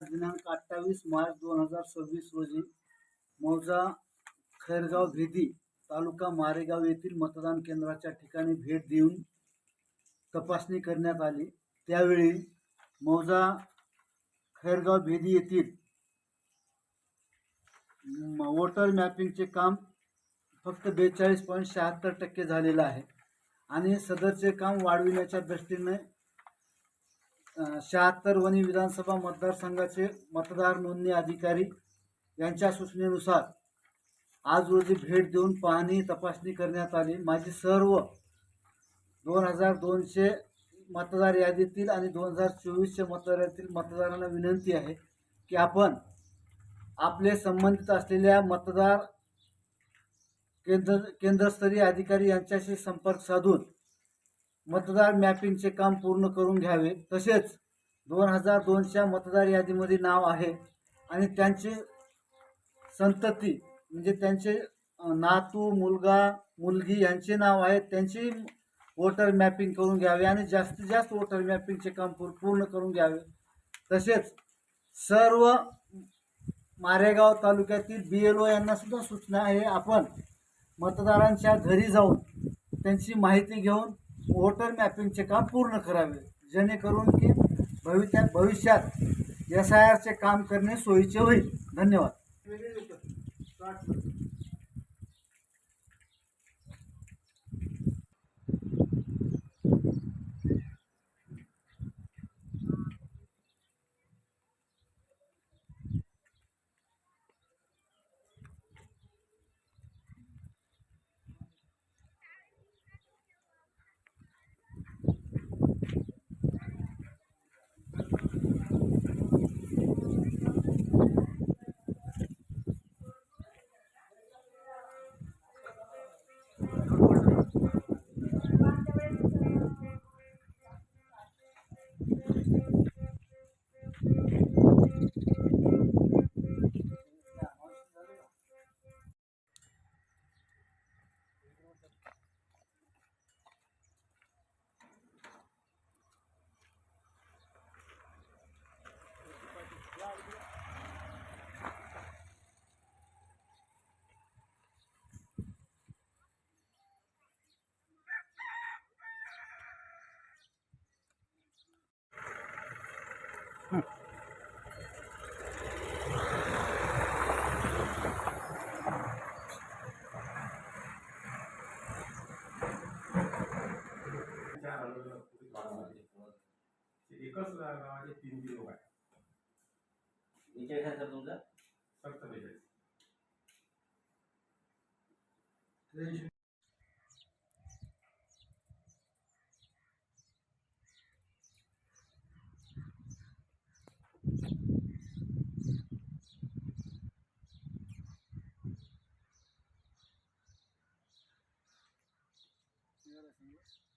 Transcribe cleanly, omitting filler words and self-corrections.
दिनांक 28 मार्च 2026 रोजी मौजा खैरगाव भेदी तालुका मारेगाव येथील मतदान केंद्राच्या ठिकाणी भेट देऊन तपासणी करण्यात आली। त्यावेळी मौजा खैरगाव भेदी येथील वोटर मॅपिंगचे काम फक्त 42.76% झालेलं आहे आणि सदरचे काम वाढविण्याच्या दृष्टीने 76 वणी विधानसभा मतदारसंघाचे मतदार नोंदणी अधिकारी यांच्या सूचनेनुसार आज रोजी भेट देऊन पाहणी तपासणी करण्यात आली। माझी सर्व 2200 मतदार यादीतील आणि 2024च्या मतदार यादीतील मतदारांना विनंती आहे की आपण आपले संबंधित असलेल्या मतदार केंद्रस्तरीय अधिकारी यांच्याशी संपर्क साधून मतदार मॅपिंगचे काम पूर्ण करून घ्यावे। तसेच 2002च्या मतदार यादीमध्ये नाव आहे आणि त्यांचे संतती म्हणजे त्यांचे नातू मुलगा मुलगी यांचे नाव आहे, त्यांची वोटर मॅपिंग करून घ्यावे आणि जास्तीत जास्त वोटर मॅपिंगचे काम पूर्ण करून घ्यावे। तसेच सर्व मारेगाव तालुक्यातील BLO यांना सुद्धा सूचना आहे, आपण मतदारांच्या घरी जाऊन त्यांची माहिती घेऊन वोटर मॅपिंगचे काम पूर्ण करावे, जेणेकरून की भविष्यात SIRचे काम करणे सोयीचे होईल। धन्यवाद। एकच गावाचे 3 लोक आहेत। विजय काय सर तुमचा? फक्त विजय। Gracias.